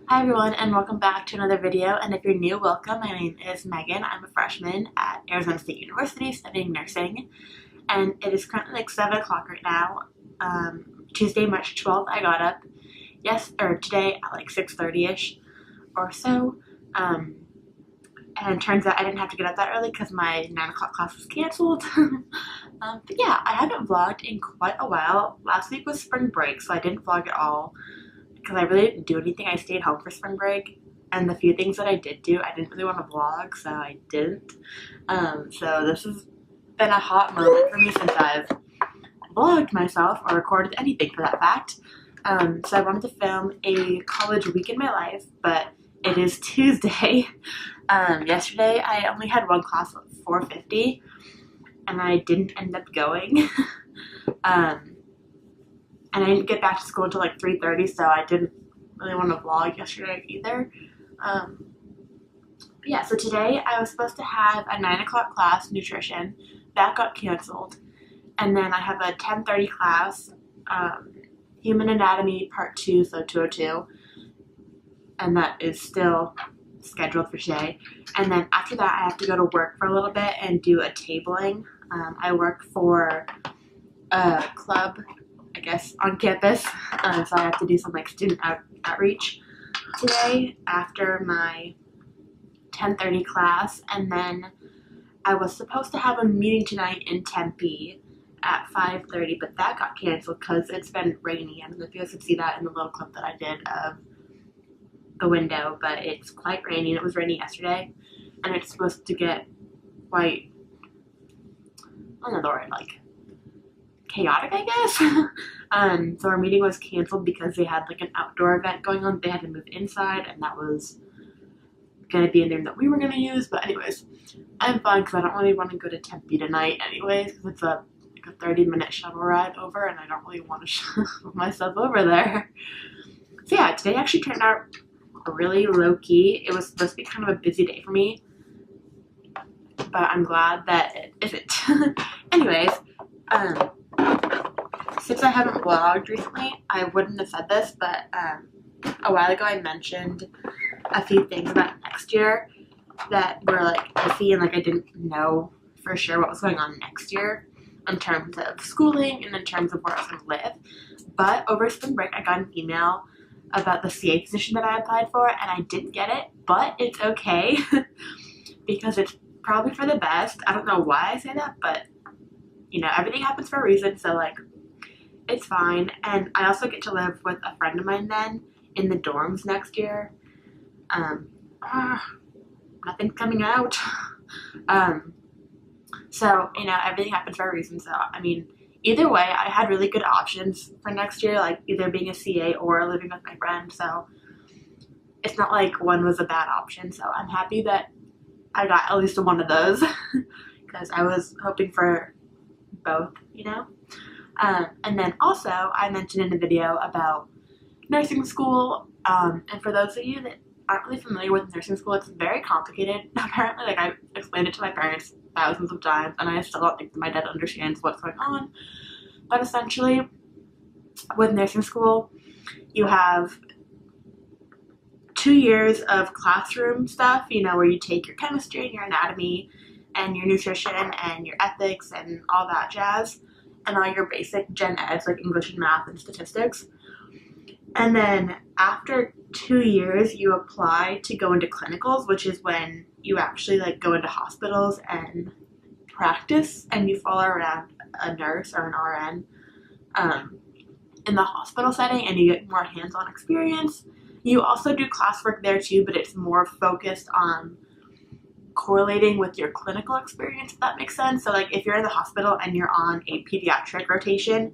Hi everyone, and welcome back to another video. And if you're new, welcome. My name is Megan. I'm a freshman at Arizona State University studying nursing, and it is currently like 7 o'clock right now. Tuesday, March 12th. I got up today at like 6:30ish or so. And it turns out I didn't have to get up that early because my 9 o'clock class was canceled. But yeah, I haven't vlogged in quite a while. Last week was spring break, so I didn't vlog at all because I really didn't do anything. I stayed home for spring break, and the few things that I did do, I didn't really want to vlog, so I didn't. So this has been a hot moment for me since I've vlogged myself or recorded anything for that fact. So I wanted to film a college week in my life, but it is Tuesday. Yesterday I only had one class at 4:50, and I didn't end up going. And I didn't get back to school until like 3:30, so I didn't really want to vlog yesterday either. But yeah, so today I was supposed to have a 9 o'clock class, nutrition. That got canceled. And then I have a 10:30 class, human anatomy part 2, so 202. And that is still scheduled for today. And then after that, I have to go to work for a little bit and do a tabling. I work for a club, I guess, on campus, so I have to do some like student outreach today after my 10:30 class. And then I was supposed to have a meeting tonight in Tempe at 5:30, but that got canceled because it's been rainy. I don't know if you guys could see that in the little clip that I did of the window, but it's quite rainy, and it was rainy yesterday, and it's supposed to get quite, I don't know the word, like chaotic, I guess. So our meeting was canceled because they had like an outdoor event going on. They had to move inside, and that was going to be a name that we were going to use. But anyways, I'm fine because I don't really want to go to Tempe tonight anyways, because it's a 30-minute shuttle ride over, and I don't really want to shuttle myself over there. So yeah, today actually turned out really low-key. It was supposed to be kind of a busy day for me, but I'm glad that it isn't. Anyways, since I haven't vlogged recently, I wouldn't have said this, but a while ago I mentioned a few things about next year that were like iffy, and like I didn't know for sure what was going on next year in terms of schooling and in terms of where I was going to live. But over spring break, I got an email about the CA position that I applied for, and I didn't get it, but it's okay because it's probably for the best. I don't know why I say that, but you know, everything happens for a reason, so like it's fine. And I also get to live with a friend of mine then in the dorms next year. Nothing's coming out. So, you know, everything happens for a reason. So, I mean, either way, I had really good options for next year, like either being a CA or living with my friend. So, it's not like one was a bad option. So, I'm happy that I got at least one of those because I was hoping for both, you know? And then also, I mentioned in a video about nursing school. And for those of you that aren't really familiar with nursing school, it's very complicated. Apparently, like I explained it to my parents thousands of times, and I still don't think that my dad understands what's going on. But essentially, with nursing school, you have 2 years of classroom stuff, you know, where you take your chemistry and your anatomy and your nutrition and your ethics and all that jazz, and all your basic gen eds like English and math and statistics. And then after 2 years, you apply to go into clinicals, which is when you actually like go into hospitals and practice, and you follow around a nurse or an RN in the hospital setting, and you get more hands-on experience. You also do classwork there too, but it's more focused on correlating with your clinical experience, if that makes sense. So like if you're in the hospital and you're on a pediatric rotation,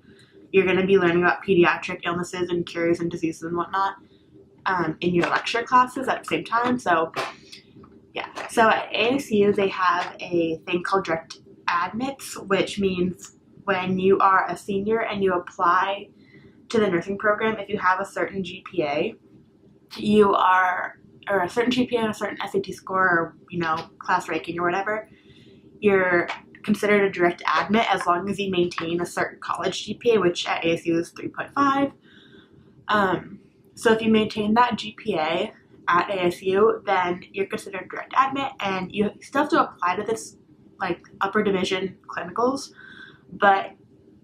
you're going to be learning about pediatric illnesses and cures and diseases and whatnot in your lecture classes at the same time. So yeah, so at ASU they have a thing called direct admits, which means when you are a senior and you apply to the nursing program, if you have a certain GPA, or a certain GPA and a certain SAT score, or, you know, class ranking or whatever, you're considered a direct admit as long as you maintain a certain college GPA, which at ASU is 3.5. So if you maintain that GPA at ASU, then you're considered direct admit, and you still have to apply to this like upper division clinicals, but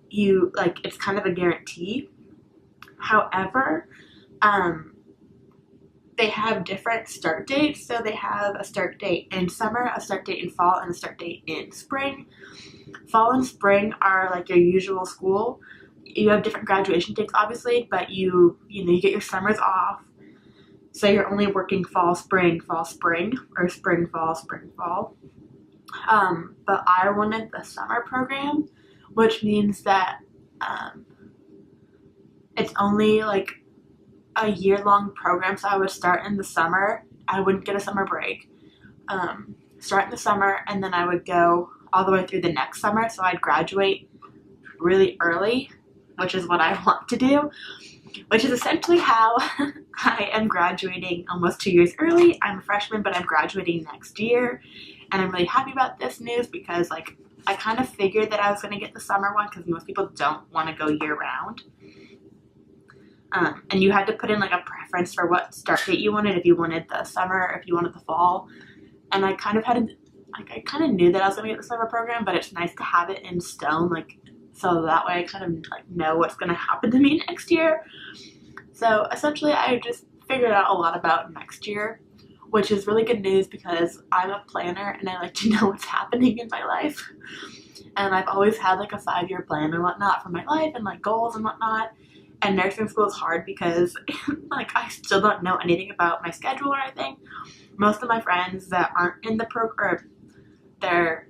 you like it's kind of a guarantee. However, they have different start dates. So they have a start date in summer, a start date in fall, and a start date in spring. Fall and spring are like your usual school. You have different graduation dates, obviously, but you get your summers off. So you're only working fall, spring, or spring, fall. But I wanted the summer program, which means that it's only like a year-long program. So I would start in the summer. I wouldn't get a summer break. Start in the summer, and then I would go all the way through the next summer. So I'd graduate really early, which is what I want to do, which is essentially how I am graduating almost 2 years early. I'm a freshman, but I'm graduating next year, and I'm really happy about this news because like I kind of figured that I was going to get the summer one because most people don't want to go year round. And you had to put in like a preference for what start date you wanted, if you wanted the summer, if you wanted the fall. And I kind of knew that I was going to get the summer program, but it's nice to have it in stone, like so that way I kind of like know what's going to happen to me next year. So essentially I just figured out a lot about next year, which is really good news because I'm a planner and I like to know what's happening in my life. And I've always had like a 5-year plan and whatnot for my life and like goals and whatnot. And nursing school is hard because like I still don't know anything about my schedule or anything. Most of my friends that aren't in the program, they're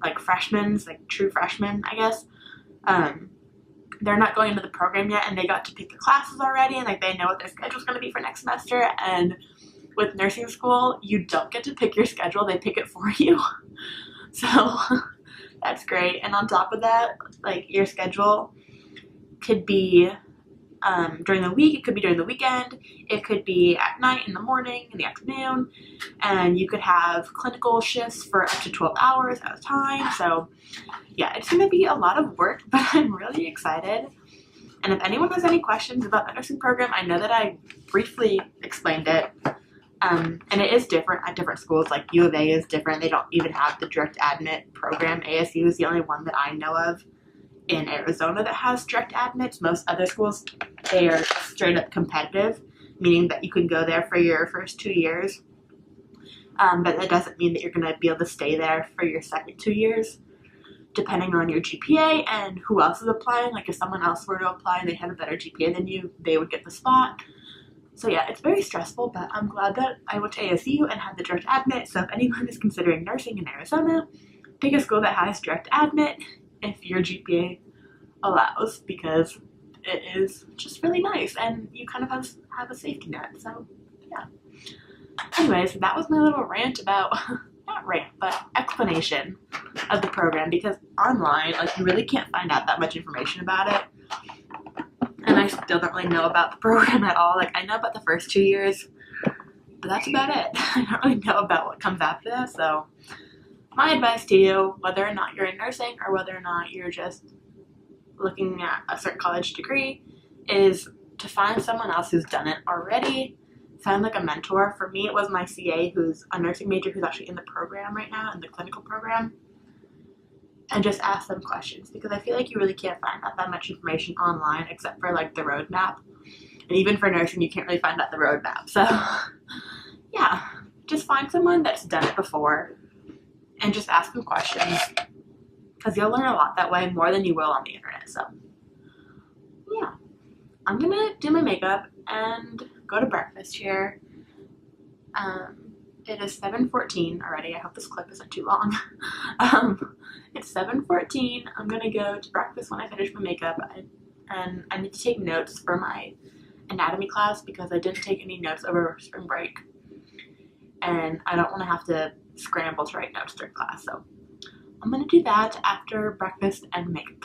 like freshmen, like true freshmen, I guess. They're not going into the program yet, and they got to pick the classes already, and like they know what their schedule's going to be for next semester. And with nursing school, you don't get to pick your schedule; they pick it for you. So that's great. And on top of that, like your schedule could be during the week, it could be during the weekend, it could be at night, in the morning, in the afternoon, and you could have clinical shifts for up to 12 hours at a time. So yeah, it's going to be a lot of work, but I'm really excited. And if anyone has any questions about the nursing program, I know that I briefly explained it, and it is different at different schools. Like U of A is different. They don't even have the direct admit program. ASU is the only one that I know of in Arizona that has direct admits. Most other schools, they are straight up competitive, meaning that you can go there for your first 2 years, but that doesn't mean that you're going to be able to stay there for your second 2 years, depending on your GPA and who else is applying. Like if someone else were to apply and they had a better GPA than you, they would get the spot. So yeah, it's very stressful, but I'm glad that I went to ASU and had the direct admit. So if anyone is considering nursing in Arizona, pick a school that has direct admit if your GPA allows, because it is just really nice and you kind of have a safety net. So yeah. Anyways, that was my little rant about, not rant, but explanation of the program, because online, like you really can't find out that much information about it. And I still don't really know about the program at all. Like I know about the first 2 years, but that's about it. I don't really know about what comes after that. So my advice to you, whether or not you're in nursing or whether or not you're just looking at a certain college degree, is to find someone else who's done it already. Find like a mentor. For me, it was my CA who's a nursing major who's actually in the program right now, in the clinical program, and just ask them questions, because I feel like you really can't find out that much information online except for like the roadmap. And even for nursing, you can't really find out the roadmap. So yeah, just find someone that's done it before and just ask them questions, because you'll learn a lot that way, more than you will on the internet. So yeah, I'm gonna do my makeup and go to breakfast here. It is 7:14 already. I hope this clip isn't too long. It's 7:14. I'm gonna go to breakfast when I finish my makeup, and I need to take notes for my anatomy class because I didn't take any notes over spring break, and I don't want to have to scramble to write notes during class. So I'm gonna do that after breakfast and makeup.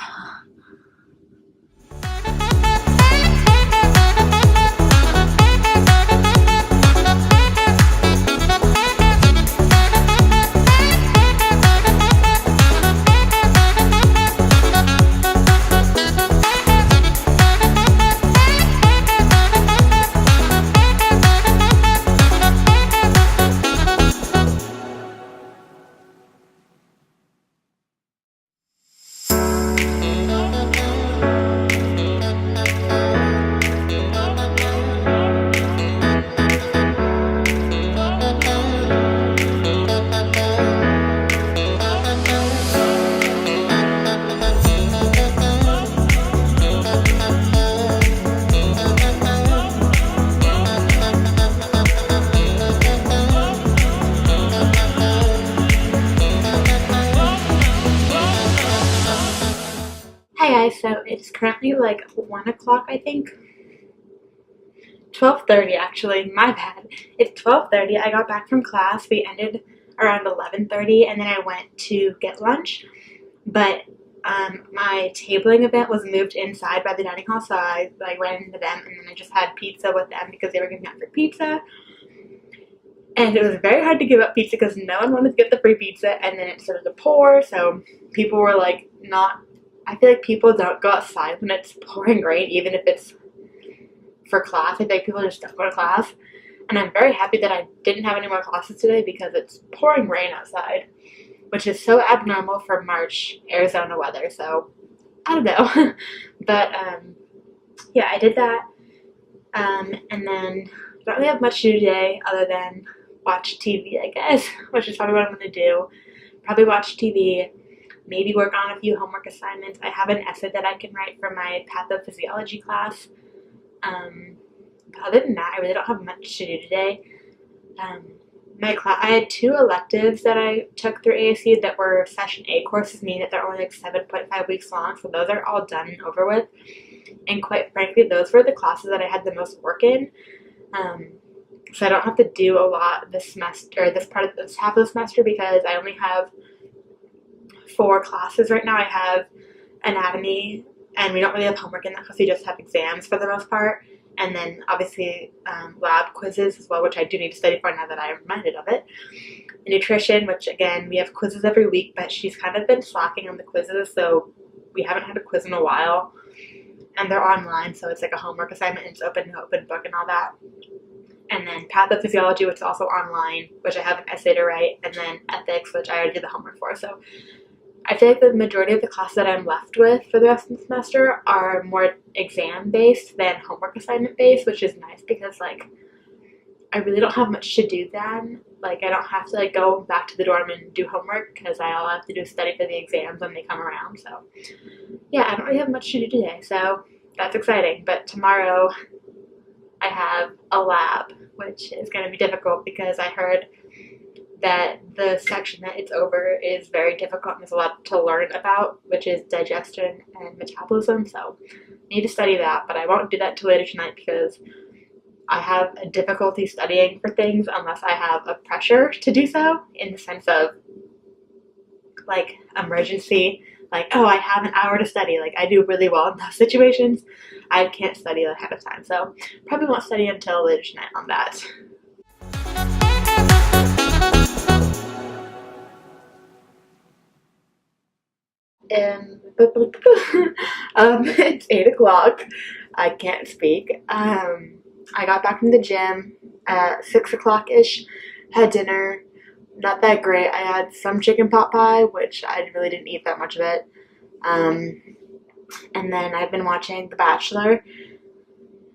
so it's currently like 1 o'clock, I think. 12:30 actually, my bad. It's 12:30. I got back from class. We ended around 11:30, and then I went to get lunch. But my tabling event was moved inside by the dining hall, so I like ran into them, and then I just had pizza with them because they were giving out free pizza. And it was very hard to give up pizza because no one wanted to get the free pizza, and then it started to pour, so people were like not. I feel like people don't go outside when it's pouring rain, even if it's for class. I think people just don't go to class. And I'm very happy that I didn't have any more classes today because it's pouring rain outside, which is so abnormal for March Arizona weather. So I don't know. But yeah, I did that. And then don't really have much to do today other than watch TV, I guess, which is probably what I'm going to do. Probably watch TV, maybe work on a few homework assignments. I have an essay that I can write for my pathophysiology class. But other than that, I really don't have much to do today. I had 2 electives that I took through ASU that were Session A courses, meaning that they're only like 7.5 weeks long, so those are all done and over with. And quite frankly, those were the classes that I had the most work in. So I don't have to do a lot this semester, or this half of the semester, because I only have 4 classes right now. I have anatomy, and we don't really have homework in that because we just have exams for the most part. And then obviously lab quizzes as well, which I do need to study for now that I'm reminded of it. Nutrition, which again, we have quizzes every week, but she's kind of been slacking on the quizzes, so we haven't had a quiz in a while. And they're online, so it's like a homework assignment, and it's open book and all that. And then pathophysiology, which is also online, which I have an essay to write, and then ethics, which I already did the homework for. So I feel like the majority of the classes that I'm left with for the rest of the semester are more exam-based than homework assignment-based, which is nice because, like, I really don't have much to do then. Like, I don't have to, like, go back to the dorm and do homework because all I have to do is study for the exams when they come around. So, yeah, I don't really have much to do today, so that's exciting. But tomorrow I have a lab, which is going to be difficult because I heard that the section that it's over is very difficult and there's a lot to learn about, which is digestion and metabolism. So I need to study that, but I won't do that till later tonight because I have a difficulty studying for things unless I have a pressure to do so, in the sense of like emergency, like, oh, I have an hour to study. Like, I do really well in those situations. I can't study ahead of time, so probably won't study until later tonight on that. It's 8 o'clock. I can't speak. I got back from the gym at 6 o'clock-ish, had dinner. Not that great. I had some chicken pot pie, which I really didn't eat that much of it. And then I've been watching The Bachelor.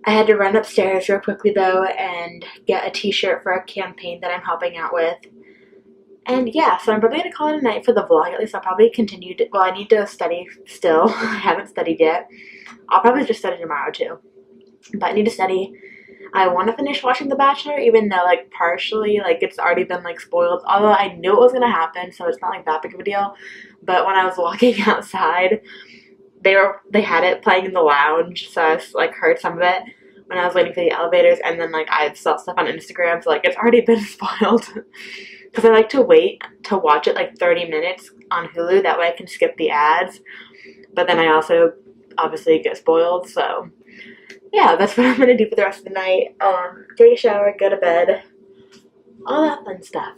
I had to run upstairs real quickly, though, and get a t-shirt for a campaign that I'm helping out with. And yeah, so I'm probably going to call it a night for the vlog. At least I'll probably continue to, well, I need to study still. I haven't studied yet. I'll probably just study tomorrow too. But I need to study. I want to finish watching The Bachelor, even though, like, partially, like, it's already been, like, spoiled. Although I knew it was going to happen, so it's not, like, that big of a deal. But when I was walking outside, they had it playing in the lounge, so I, like, heard some of it when I was waiting for the elevators. And then, like, I saw stuff on Instagram, so, like, it's already been spoiled. Because I like to wait to watch it like 30 minutes on Hulu. That way I can skip the ads. But then I also obviously get spoiled. So yeah, that's what I'm going to do for the rest of the night. Take a shower, go to bed. All that fun stuff.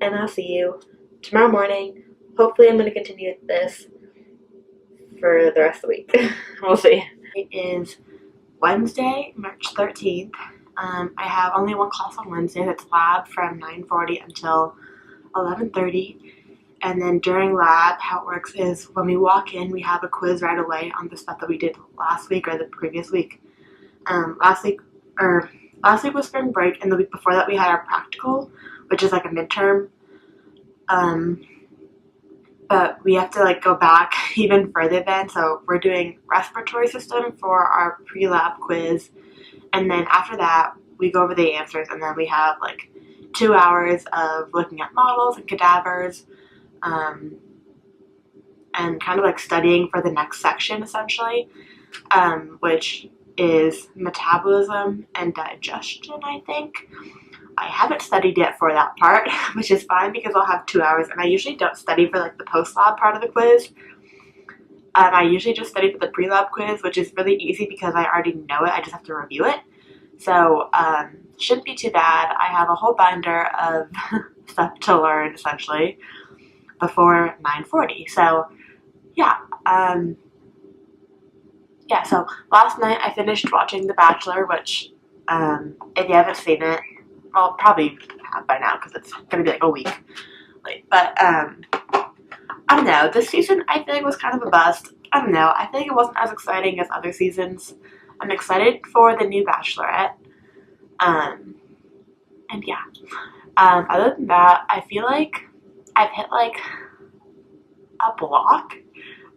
And I'll see you tomorrow morning. Hopefully I'm going to continue this for the rest of the week. We'll see. It is Wednesday, March 13th. I have only one class on Wednesday. That's lab from 9:40 until 11:30. And then during lab, how it works is when we walk in, we have a quiz right away on the stuff that we did last week or the previous week. Last week was spring break, and the week before that we had our practical, which is like a midterm. But we have to like go back even further then. So we're doing respiratory system for our pre-lab quiz. And then after that, we go over the answers, and then we have like 2 hours of looking at models and cadavers. And and kind of like studying for the next section essentially, which is Metabolism and Digestion, I think. I haven't studied yet for that part, which is fine because I'll have 2 hours, and I usually don't study for like the post-lab part of the quiz. I usually just study for the pre-lab quiz, which is really easy because I already know it. I just have to review it. So, shouldn't be too bad. I have a whole binder of stuff to learn, essentially, before 9:40. So, yeah. So last night I finished watching The Bachelor, which, if you haven't seen it, well, probably have by now because it's going to be like a week late. But, I don't know. This season I feel like was kind of a bust. I don't know. I feel like it wasn't as exciting as other seasons. I'm excited for the new Bachelorette. And yeah. Other than that, I feel like I've hit like a block.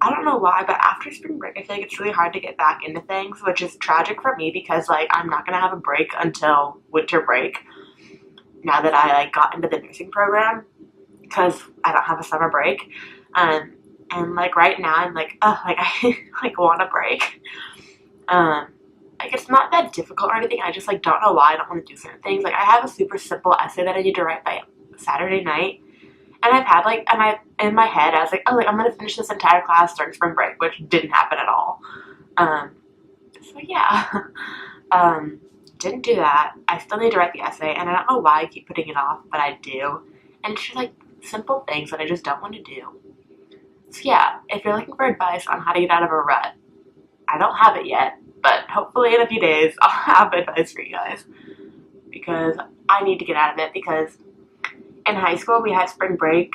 I don't know why, but after spring break, I feel like it's really hard to get back into things, which is tragic for me because like I'm not gonna have a break until winter break. Now that I like got into the nursing program, because I don't have a summer break. And like right now I'm like, oh, like I like want a break. Like it's not that difficult or anything. I just like don't know why I don't want to do certain things. Like I have a super simple essay that I need to write by Saturday night, and I've had like, and I in my head I was like, oh, like I'm gonna finish this entire class during spring break, which didn't happen at all. So yeah, didn't do that. I still need to write the essay, and I don't know why I keep putting it off, but I do. And it's just like simple things that I just don't want to do. So yeah, if you're looking for advice on how to get out of a rut, I don't have it yet, but hopefully in a few days I'll have advice for you guys, because I need to get out of it. Because in high school we had spring break.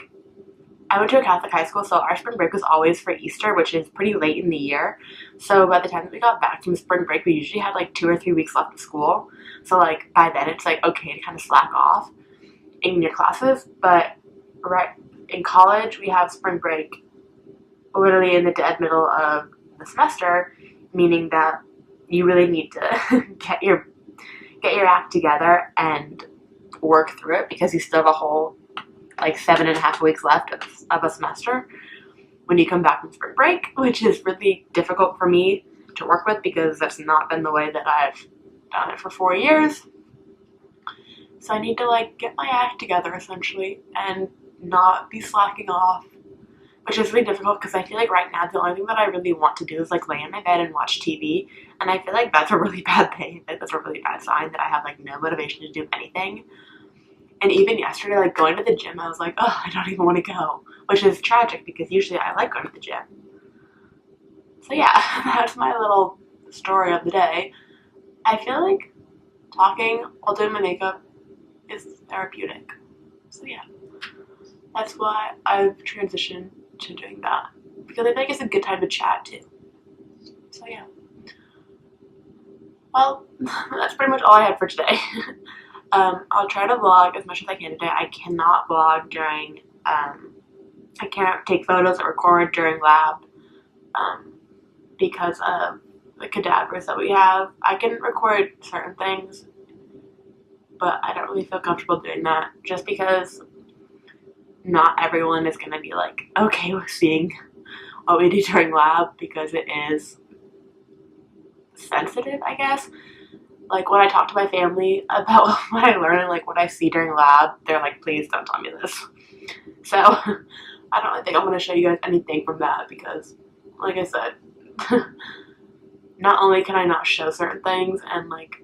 I went to a Catholic high school, so our spring break was always for Easter, which is pretty late in the year. So by the time that we got back from spring break, we usually had like 2 or 3 weeks left of school. So like by then it's like okay to kind of slack off in your classes. But right in college we have spring break literally in the dead middle of the semester, meaning that you really need to get your act together and work through it, because you still have a whole like 7.5 weeks left of a semester when you come back from spring break, which is really difficult for me to work with because that's not been the way that I've done it for 4 years. So I need to like get my act together essentially and not be slacking off, which is really difficult because I feel like right now the only thing that I really want to do is like lay in my bed and watch TV, and I feel like that's a really bad thing. That's a really bad sign that I have like no motivation to do anything. And even yesterday, like going to the gym, I was like, oh, I don't even want to go, which is tragic because usually I like going to the gym. So yeah, that's my little story of the day. I feel like talking while doing my makeup is therapeutic. So yeah, that's why I've transitioned to doing that, because I think it's a good time to chat too. So yeah. Well, that's pretty much all I had for today. I'll try to vlog as much as I can today. I cannot vlog during, I can't take photos or record during lab, because of the cadavers that we have. I can record certain things, but I don't really feel comfortable doing that, just because not everyone is going to be like okay with seeing what we do during lab, because it is sensitive, I guess. Like when I talk to my family about what I learn and like what I see during lab, they're like, please don't tell me this. So I don't really think I'm going to show you guys anything from that, because like I said, not only can I not show certain things and like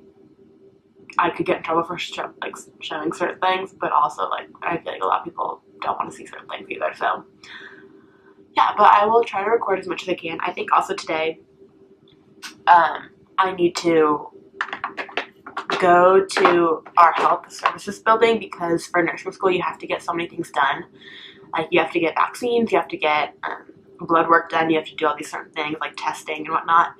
I could get in trouble for showing certain things, but also like I feel like a lot of people don't want to see certain things either. So yeah, but I will try to record as much as I can. I think also today I need to go to our health services building, because for nursing school you have to get so many things done. Like you have to get vaccines, you have to get blood work done, you have to do all these certain things like testing and whatnot,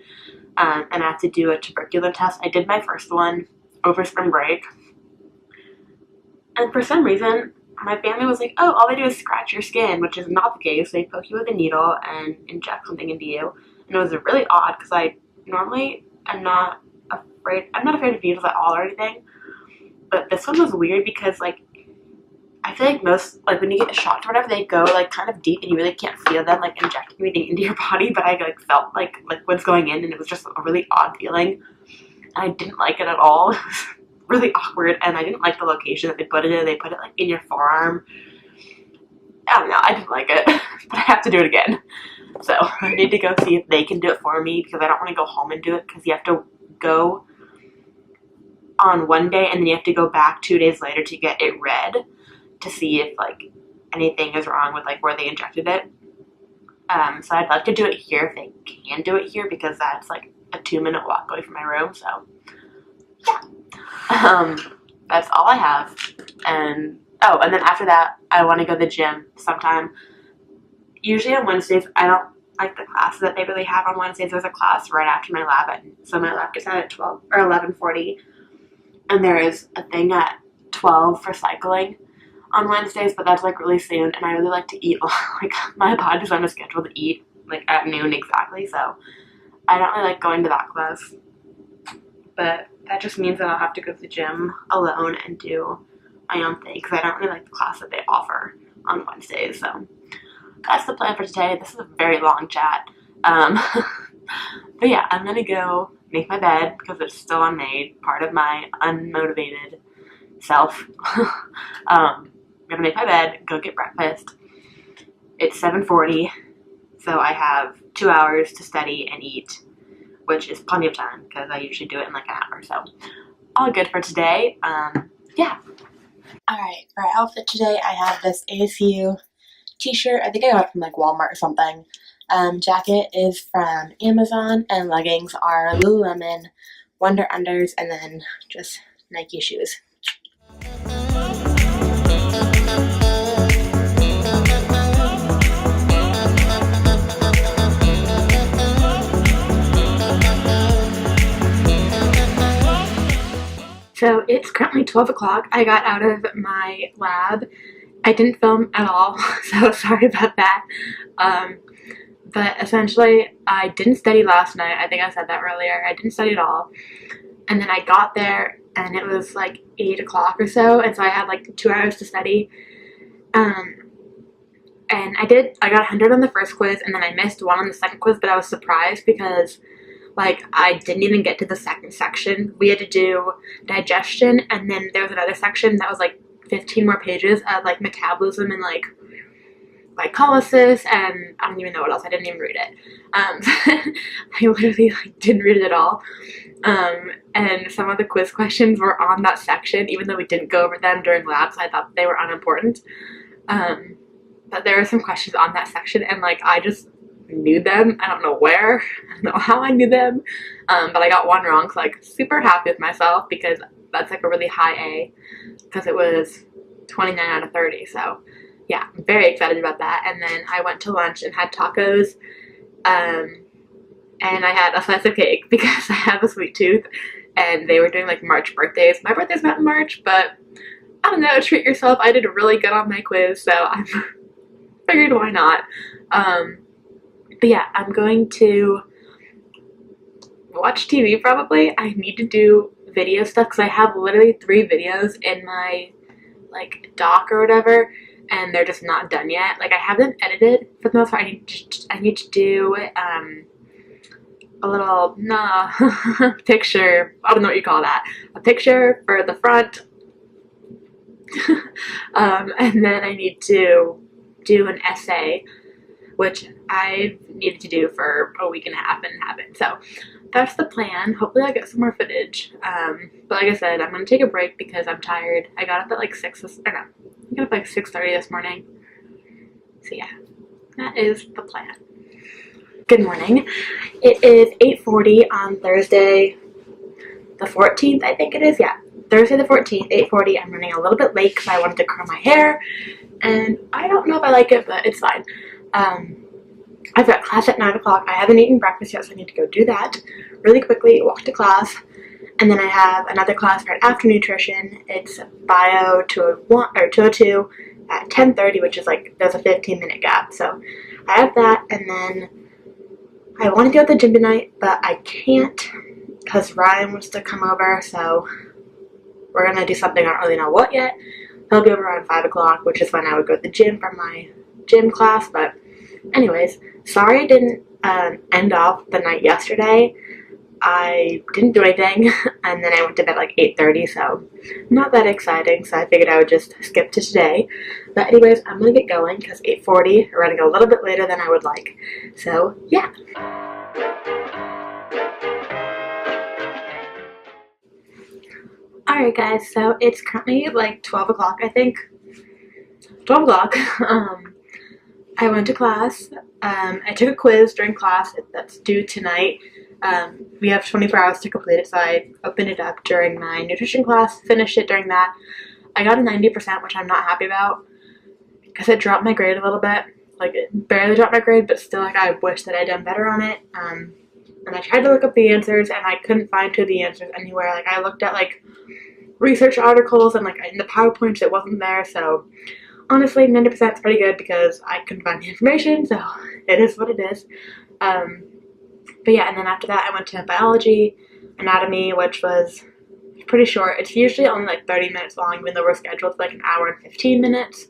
and I have to do a tubercular test. I did my first one over spring break, and for some reason my family was like, oh, all they do is scratch your skin, which is not the case. They poke you with a needle and inject something into you, and it was really odd because I normally am not afraid of needles at all or anything, but this one was weird because like I I feel like most, like when you get shocked or whatever, they go like kind of deep and you really can't feel them like injecting anything into your body, but I like felt like what's going in, and it was just a really odd feeling. And I didn't like it at all. It was really awkward, and I didn't like the location that they put it in. They put it like in your forearm. I don't know, I didn't like it, but I have to do it again. So I need to go see if they can do it for me, because I don't want to go home and do it, because you have to go on one day and then you have to go back 2 days later to get it read to see if like anything is wrong with like where they injected it. So I'd like to do it here if they can do it here, because that's like a 2-minute walk away from my room. So yeah, that's all I have. And oh, and then after that, I want to go to the gym sometime. Usually on Wednesdays, I don't like the classes that they really have on Wednesdays. There's a class right after my lab, so my lab gets out at 12 or 11:40, and there is a thing at 12 for cycling on Wednesdays, but that's like really soon, and I really like to eat. Like my body's on a schedule to eat like at noon exactly, so I don't really like going to that class. But that just means that I'll have to go to the gym alone and do my own thing, because I don't really like the class that they offer on Wednesdays. So that's the plan for today. This is a very long chat. But yeah, I'm gonna go make my bed because it's still unmade, part of my unmotivated self. I'm gonna make my bed, go get breakfast. It's 7:40, so I have 2 hours to study and eat, which is plenty of time because I usually do it in like an hour. So all good for today. Yeah. Alright, for our outfit today, I have this ASU t-shirt. I think I got it from like Walmart or something. Jacket is from Amazon, and leggings are Lululemon, Wonder Unders, and then just Nike shoes. So it's currently 12 o'clock. I got out of my lab. I didn't film at all, so sorry about that. But essentially, I didn't study last night. I think I said that earlier. I didn't study at all. And then I got there, and it was like 8 o'clock or so, and so I had like 2 hours to study. And I got 100 on the first quiz, and then I missed one on the second quiz, but I was surprised because like I didn't even get to the second section. We had to do digestion, and then there was another section that was like 15 more pages of like metabolism and like glycolysis, and I don't even know what else. I didn't even read it. I literally like didn't read it at all. And some of the quiz questions were on that section, even though we didn't go over them during labs. I thought they were unimportant. But there were some questions on that section, and like I just knew them. I don't know where. I don't know how I knew them. But I got one wrong, so like super happy with myself because that's like a really high A, because it was 29 out of 30. So yeah, I'm very excited about that. And then I went to lunch and had tacos. And I had a slice of cake because I have a sweet tooth, and they were doing like March birthdays. My birthday's not in March, but I don't know, treat yourself. I did really good on my quiz, so I figured why not. But yeah, I'm going to watch TV probably. I need to do video stuff because I have literally 3 videos in my like doc or whatever, and they're just not done yet. Like I have them edited for the most part. I need to do a little picture. I don't know what you call that. A picture for the front, and then I need to do an essay, which I've needed to do for a week and a half and haven't. So that's the plan. Hopefully I'll get some more footage. But like I said, I'm going to take a break because I'm tired. I got up at like 6:30 this morning. So yeah, that is the plan. Good morning. It is 8:40 on Thursday the 14th, I think it is. Yeah, Thursday the 14th, 8:40. I'm running a little bit late because I wanted to curl my hair, and I don't know if I like it, but it's fine. I've got class at 9 o'clock. I haven't eaten breakfast yet, so I need to go do that really quickly, walk to class, and then I have another class right after nutrition. It's Bio 201 or 202 at 10:30, which is like there's a 15-minute gap. So I have that, and then I want to go to the gym tonight, but I can't because Ryan wants to come over, so we're gonna do something. I don't really know what yet, he'll be over around 5 o'clock, which is when I would go to the gym for my gym class. But anyways, sorry I didn't end off the night yesterday. I didn't do anything, and then I went to bed like 8:30, so not that exciting, so I figured I would just skip to today. But anyways, I'm going to get going, because 8:40, we're running a little bit later than I would like. So, yeah. Alright guys, so it's currently like 12 o'clock, I think. 12 o'clock. I went to class. I took a quiz during class that's due tonight. We have 24 hours to complete it, so I opened it up during my nutrition class, finished it during that. I got a 90%, which I'm not happy about, because it dropped my grade a little bit. Like, it barely dropped my grade, but still, like, I wish that I'd done better on it. And I tried to look up the answers, and I couldn't find the answers anywhere. Like, I looked at, like, research articles, and, like, in the PowerPoints, it wasn't there, so honestly, 90% is pretty good, because I couldn't find the information, so it is what it is. But yeah, and then after that I went to biology, anatomy, which was pretty short. It's usually only like 30 minutes long, even though we're scheduled for like an hour and 15 minutes.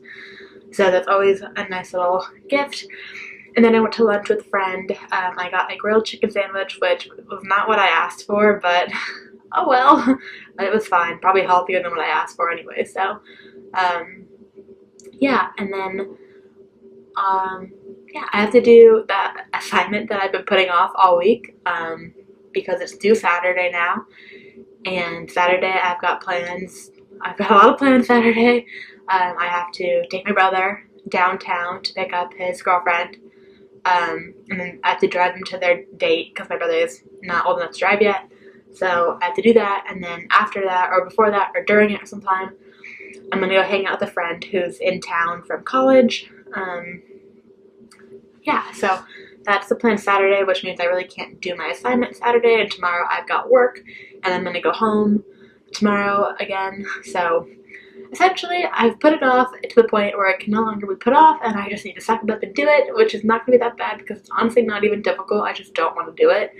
So that's always a nice little gift. And then I went to lunch with a friend. I got a grilled chicken sandwich, which was not what I asked for, but oh well. It was fine. Probably healthier than what I asked for anyway. So, yeah, and then yeah, I have to do that assignment that I've been putting off all week, because it's due Saturday now, and Saturday I've got plans. I've got a lot of plans Saturday. I have to take my brother downtown to pick up his girlfriend, and then I have to drive them to their date, because my brother is not old enough to drive yet, so I have to do that, and then after that, or before that, or during it sometime, I'm going to go hang out with a friend who's in town from college. Yeah, so that's the plan Saturday, which means I really can't do my assignment Saturday, and tomorrow I've got work, and I'm going to go home tomorrow again. So essentially, I've put it off to the point where it can no longer be put off, and I just need to suck it up and do it, which is not going to be that bad, because it's honestly not even difficult. I just don't want to do it.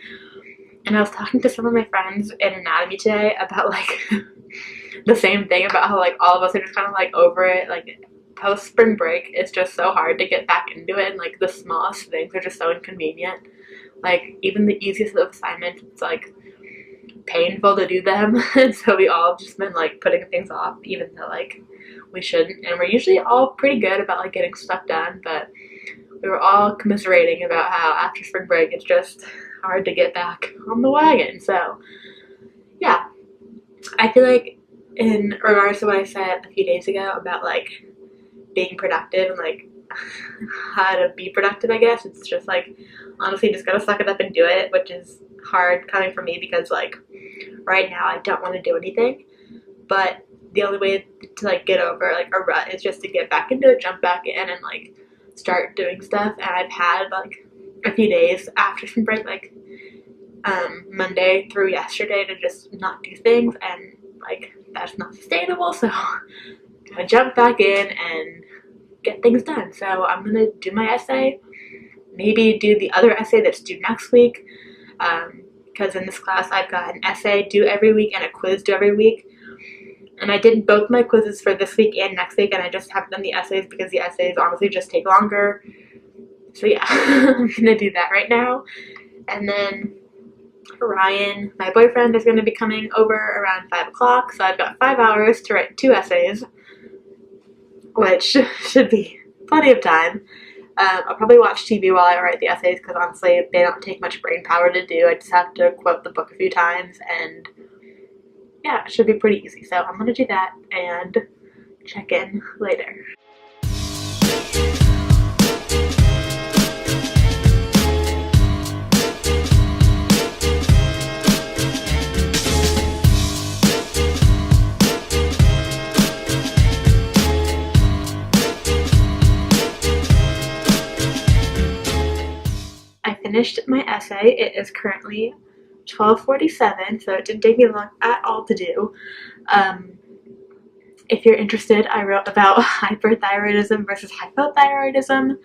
And I was talking to some of my friends in anatomy today about, like, the same thing, about how, like, all of us are just kind of, like, over it, like, post spring break, it's just so hard to get back into it, and like the smallest things are just so inconvenient. Like, even the easiest of assignments, it's like painful to do them. And so we all have just been like putting things off, even though like we shouldn't, and we're usually all pretty good about like getting stuff done, but we were all commiserating about how after spring break it's just hard to get back on the wagon. So yeah, I feel like in regards to what I said a few days ago about like being productive and like how to be productive, I guess, it's just like honestly just gotta suck it up and do it, which is hard coming from me, because like right now I don't want to do anything, but the only way to like get over like a rut is just to get back into it, jump back in, and like start doing stuff. And I've had like a few days after spring break, like Monday through yesterday, to just not do things, and like that's not sustainable, so gotta jump back in and get things done. So I'm gonna do my essay, maybe do the other essay that's due next week, because in this class I've got an essay due every week and a quiz due every week, and I did both my quizzes for this week and next week, and I just haven't done the essays because the essays honestly just take longer. So yeah, I'm gonna do that right now. And then Ryan, my boyfriend, is going to be coming over around 5 o'clock, so I've got 5 hours to write 2 essays, which should be plenty of time. I'll probably watch TV while I write the essays, because honestly they don't take much brain power to do. I just have to quote the book a few times, and yeah, it should be pretty easy. So I'm going to do that and check in later. Finished my essay. It is currently 12:47, so it didn't take me long at all to do. If you're interested, I wrote about hyperthyroidism versus hypothyroidism.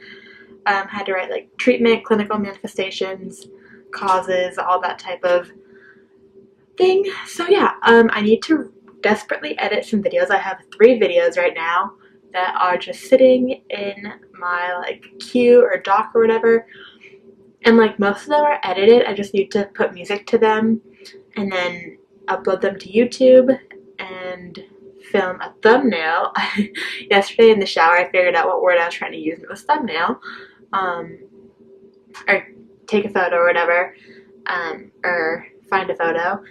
Had to write like treatment, clinical manifestations, causes, all that type of thing. So yeah, I need to desperately edit some videos. I have 3 videos right now that are just sitting in my like queue or dock or whatever, and like most of them are edited. I just need to put music to them and then upload them to YouTube and film a thumbnail. Yesterday in the shower I figured out what word I was trying to use, and it was thumbnail, or take a photo or whatever, or find a photo,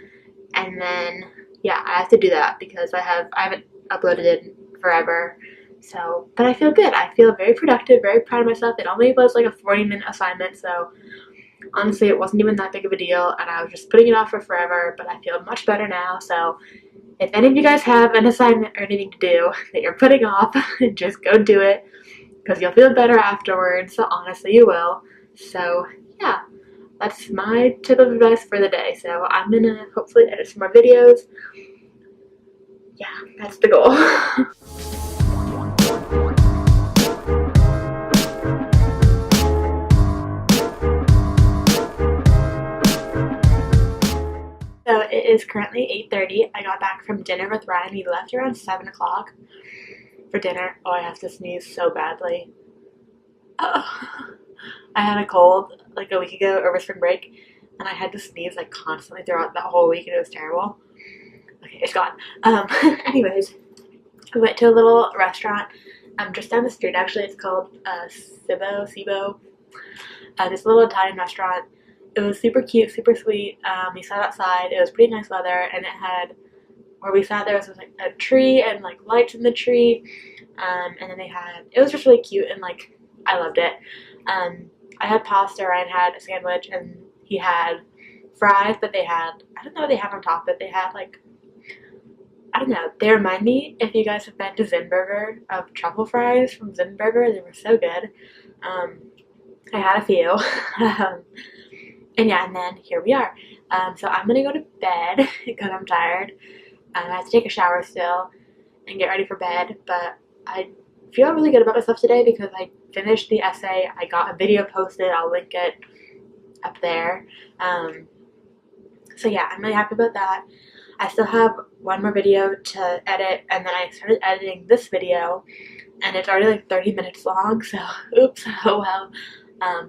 and then yeah, I have to do that because I haven't uploaded it in forever. So, but I feel good. I feel very productive, very proud of myself. It only was like a 40-minute assignment, so honestly it wasn't even that big of a deal, and I was just putting it off for forever, but I feel much better now. So if any of you guys have an assignment or anything to do that you're putting off, just go do it because you'll feel better afterwards. So honestly, you will. So yeah, that's my tip of advice for the day. So I'm gonna hopefully edit some more videos. Yeah, that's the goal. So it is currently 8:30. I got back from dinner with Ryan. We left around 7 o'clock for dinner. Oh, I have to sneeze so badly. Oh. I had a cold like a week ago over spring break, and I had to sneeze like constantly throughout that whole week, and it was terrible. Okay, it's gone. Anyways, we went to a little restaurant just down the street. Actually, it's called Cibo. This little Italian restaurant. It was super cute, super sweet. We sat outside. It was pretty nice weather, and it had, where we sat, there was like a tree and like lights in the tree, and then it was just really cute, and like I loved it. I had pasta, Ryan had a sandwich, and he had fries, but they had, I don't know what they had on top of it. They had like, I don't know, they remind me, if you guys have been to Zinburger, of truffle fries from Zinburger. They were so good. I had a few. And yeah, and then here we are. So I'm gonna go to bed because I'm tired. I have to take a shower still and get ready for bed, but I feel really good about myself today because I finished the essay. I got a video posted. I'll link it up there. So yeah, I'm really happy about that. I still have one more video to edit, and then I started editing this video, and it's already like 30 minutes long, so oops, oh well.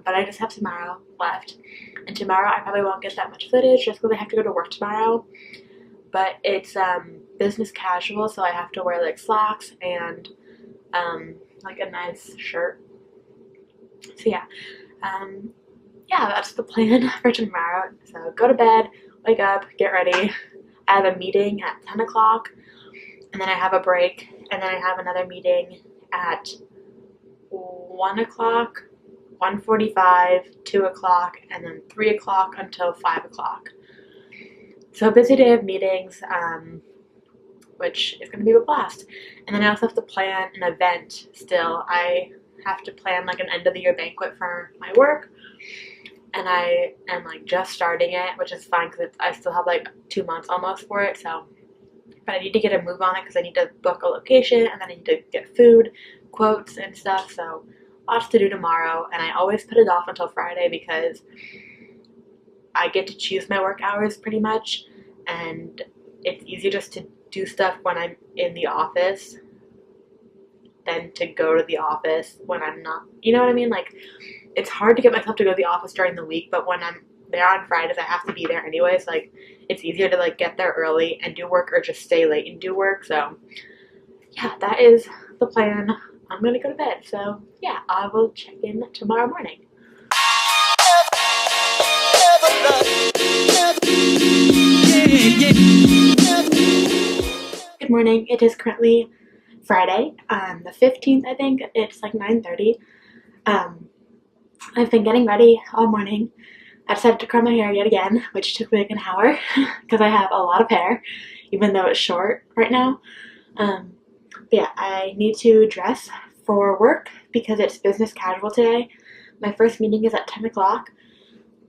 But I just have tomorrow left, and tomorrow I probably won't get that much footage just because I have to go to work tomorrow. But it's business casual, so I have to wear like slacks and like a nice shirt. So yeah, yeah, that's the plan for tomorrow. So go to bed, wake up, get ready. I have a meeting at 10 o'clock, and then I have a break, and then I have another meeting at 1 o'clock, 1:45, 2 o'clock, and then 3 o'clock until 5 o'clock. So a busy day of meetings, which is going to be a blast. And then I also have to plan an event still. I have to plan like an end of the year banquet for my work, and I am like just starting it, which is fine because I still have like 2 months almost for it. So, but I need to get a move on it because I need to book a location, and then I need to get food quotes and stuff. So lots to do tomorrow, and I always put it off until Friday because I get to choose my work hours pretty much, and it's easier just to do stuff when I'm in the office than to go to the office when I'm not, you know what I mean? Like, it's hard to get myself to go to the office during the week, but when I'm there on Fridays, I have to be there anyways. Like, it's easier to like get there early and do work, or just stay late and do work. So yeah, that is the plan. I'm gonna go to bed. So yeah, I will check in tomorrow morning. Good morning. It is currently Friday, the 15th, I think. It's like 9:30. I've been getting ready all morning. I decided to curl my hair yet again, which took me like an hour because I have a lot of hair, even though it's short right now. But yeah, I need to dress for work because it's business casual today. My first meeting is at 10 o'clock.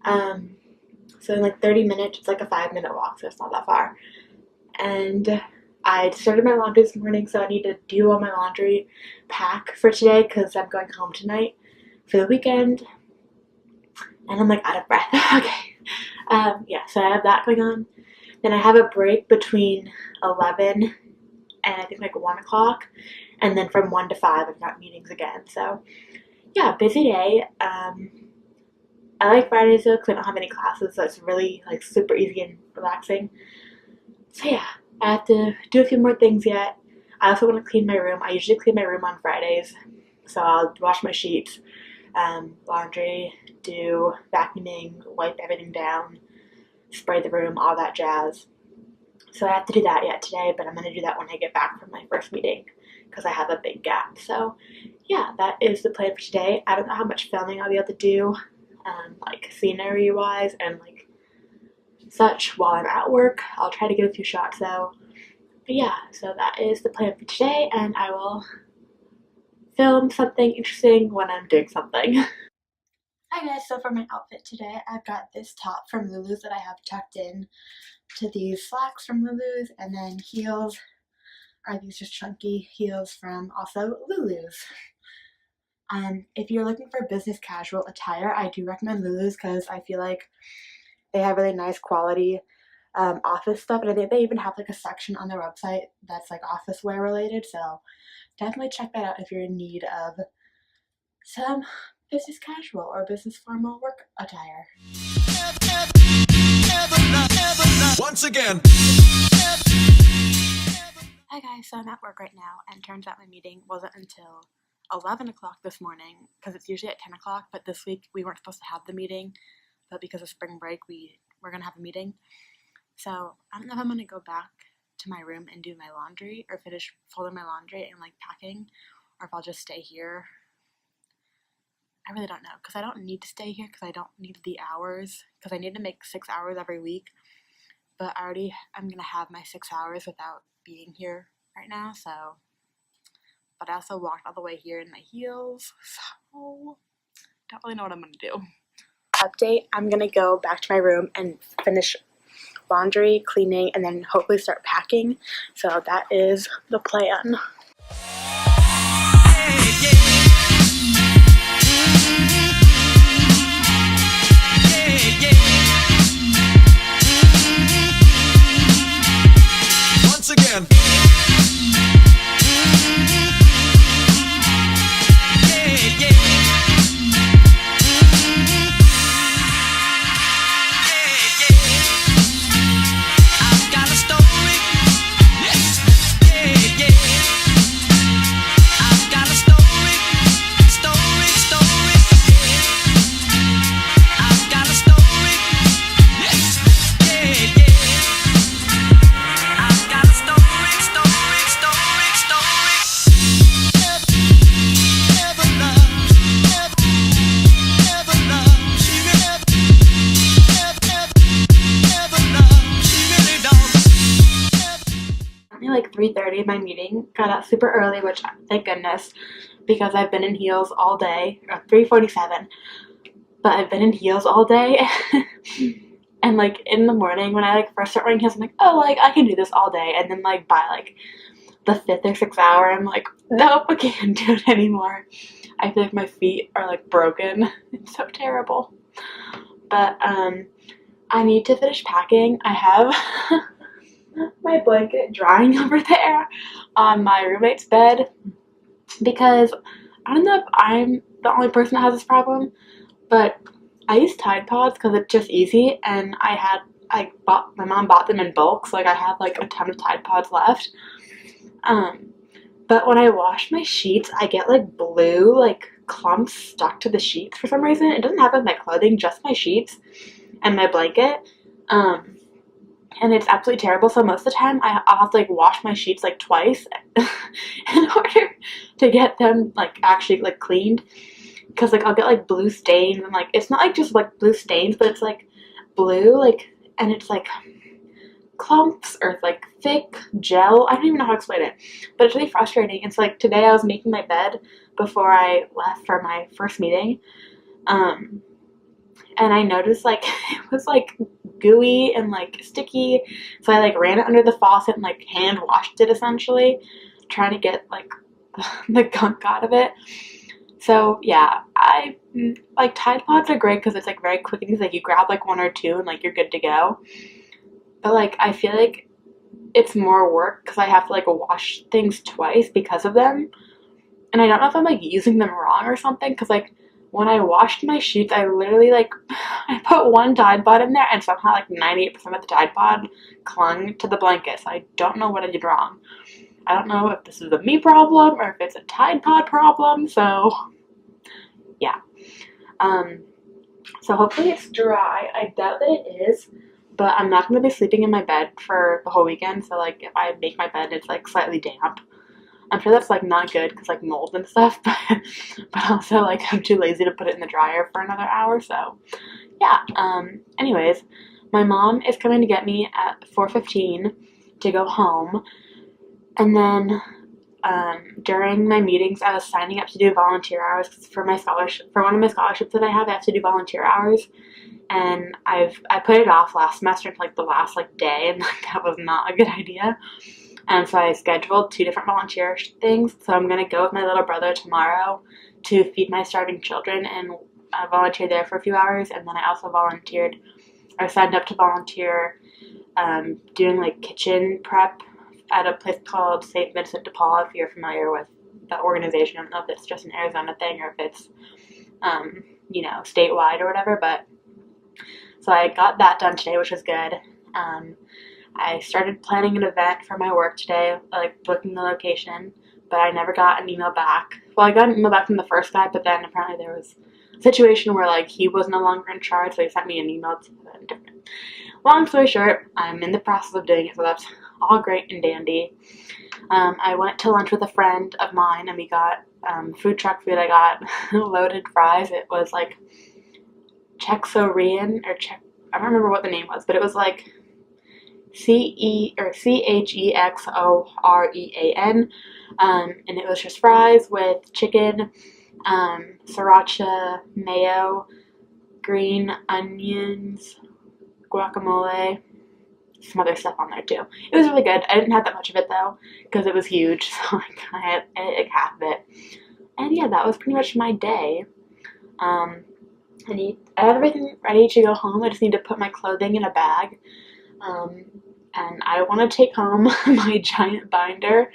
So in like 30 minutes, it's like a 5-minute walk, so it's not that far. And I started my laundry this morning, so I need to do all my laundry, pack for today because I'm going home tonight for the weekend. And I'm like out of breath. Okay. Yeah, so I have that going on. Then I have a break between 11 and I think like 1 o'clock. And then from 1 to 5, I've got meetings again. So yeah, busy day. I like Fridays though because I don't have any classes, so it's really like super easy and relaxing. So yeah, I have to do a few more things yet. I also want to clean my room. I usually clean my room on Fridays, so I'll wash my sheets, laundry, do vacuuming, wipe everything down, spray the room, all that jazz. So I have to do that yet today, but I'm going to do that when I get back from my first meeting because I have a big gap. So yeah, that is the plan for today. I don't know how much filming I'll be able to do, like scenery-wise and like such while I'm at work. I'll try to get a few shots though. But yeah, so that is the plan for today, and I will film something interesting when I'm doing something. Hi guys, so for my outfit today, I've got this top from Lulu's that I have tucked in to these slacks from Lulu's, and then heels are these just chunky heels from also Lulu's. If you're looking for business casual attire, I do recommend Lulu's because I feel like they have really nice quality office stuff, and I think they even have like a section on their website that's like office wear related, so definitely check that out if you're in need of some business casual or business formal work attire. Once again. Hi guys, so I'm at work right now, and turns out my meeting wasn't until 11 o'clock this morning because it's usually at 10 o'clock, but this week we weren't supposed to have the meeting, but because of spring break we're gonna have a meeting. So I don't know if I'm gonna go back to my room and do my laundry or finish folding my laundry and like packing, or if I'll just stay here. I really don't know because I don't need to stay here because I don't need the hours because I need to make 6 hours every week, but I'm gonna have my 6 hours without being here right now. So, but I also walked all the way here in my heels, so don't really know what I'm gonna do. Update, I'm gonna go back to my room and finish laundry, cleaning, and then hopefully start packing. So that is the plan. Once again. Like 3:30, my meeting got out super early, which thank goodness because I've been in heels all day. 3:47, but I've been in heels all day. And like in the morning when I like first start wearing heels, I'm like, oh, like I can do this all day, and then like by like the 5th or 6th hour, I'm like, nope, I can't do it anymore. I feel like my feet are like broken. It's so terrible. But I need to finish packing. I have my blanket drying over there on my roommate's bed because I don't know if I'm the only person that has this problem, but I use Tide Pods because it's just easy, and my mom bought them in bulk, so like I have like a ton of Tide Pods left. But when I wash my sheets, I get like blue like clumps stuck to the sheets for some reason. It doesn't happen with my clothing, just my sheets and my blanket. And it's absolutely terrible, so most of the time I'll have to like wash my sheets like twice in order to get them like actually like cleaned, because like I'll get like blue stains, and like it's not like just like blue stains, but it's like blue, like, and it's like clumps or like thick gel. I don't even know how to explain it, but it's really frustrating. It's like today I was making my bed before I left for my first meeting, and I noticed like it was like gooey and like sticky, so I like ran it under the faucet and like hand washed it essentially, trying to get like the gunk out of it. So yeah, I like Tide Pods are great because it's like very quick and easy. Like you grab like one or two and like you're good to go. but like I feel like it's more work because I have to like wash things twice because of them. And I don't know if I'm like using them wrong or something, because like when I washed my sheets, I literally like I put one Tide Pod in there and somehow like 98% of the Tide Pod clung to the blanket. So I don't know what I did wrong. I don't know if this is a me problem or if it's a Tide Pod problem. So yeah. So hopefully it's dry. I doubt that it is, but I'm not going to be sleeping in my bed for the whole weekend. So like if I make my bed, it's like slightly damp. I'm sure that's like not good because like mold and stuff, but also like I'm too lazy to put it in the dryer for another hour. So yeah. Anyways, my mom is coming to get me at 4:15 to go home, and then during my meetings, I was signing up to do volunteer hours for my scholarship. For one of my scholarships that I have to do volunteer hours, and I put it off last semester until like the last like day, and like, that was not a good idea. And so I scheduled 2 different volunteer things. So I'm gonna go with my little brother tomorrow to feed my starving children and volunteer there for a few hours. And then I also signed up to volunteer doing like kitchen prep at a place called St. Vincent de Paul, if you're familiar with the organization. I don't know if it's just an Arizona thing or if it's, statewide or whatever, but so I got that done today, which was good. I started planning an event for my work today, like booking the location, but I never got an email back. Well, I got an email back from the first guy, but then apparently there was a situation where like he was no longer in charge, so he sent me an email to different. Long story short, I'm in the process of doing it, so that's all great and dandy. I went to lunch with a friend of mine, and we got food truck food. I got loaded fries. It was like Chexorian I don't remember what the name was, but it was like CHEXOREAN, and it was just fries with chicken, sriracha, mayo, green onions, guacamole, some other stuff on there too. It was really good. I didn't have that much of it though because it was huge, so I had like half of it. And yeah, that was pretty much my day. I have everything ready to go home. I just need to put my clothing in a bag. And I want to take home my giant binder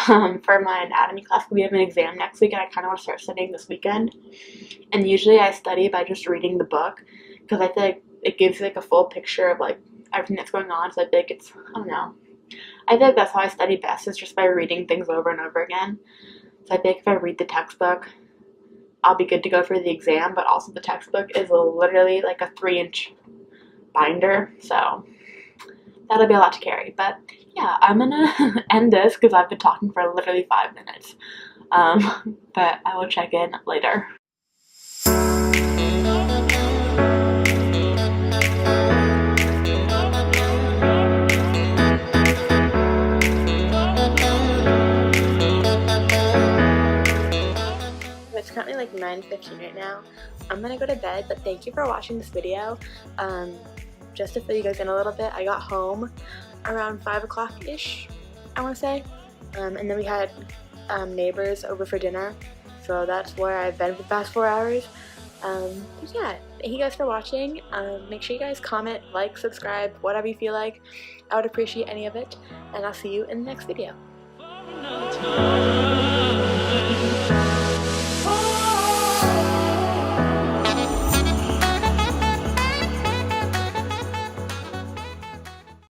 for my anatomy class. We have an exam next week, and I kind of want to start studying this weekend. And usually I study by just reading the book because I feel like it gives you like a full picture of like everything that's going on. So I think I don't know. I think that's how I study best, is just by reading things over and over again. So I think if I read the textbook, I'll be good to go for the exam, but also the textbook is literally like a 3-inch binder, so that'll be a lot to carry. But yeah, I'm gonna end this because I've been talking for literally 5 minutes. But I will check in later. It's currently like 9:15 right now. I'm gonna go to bed, but thank you for watching this video. Just to fill you guys in a little bit, I got home around 5 o'clock-ish, I want to say. And then we had neighbors over for dinner, so that's where I've been for the past 4 hours. Yeah, thank you guys for watching. Make sure you guys comment, like, subscribe, whatever you feel like. I would appreciate any of it, and I'll see you in the next video.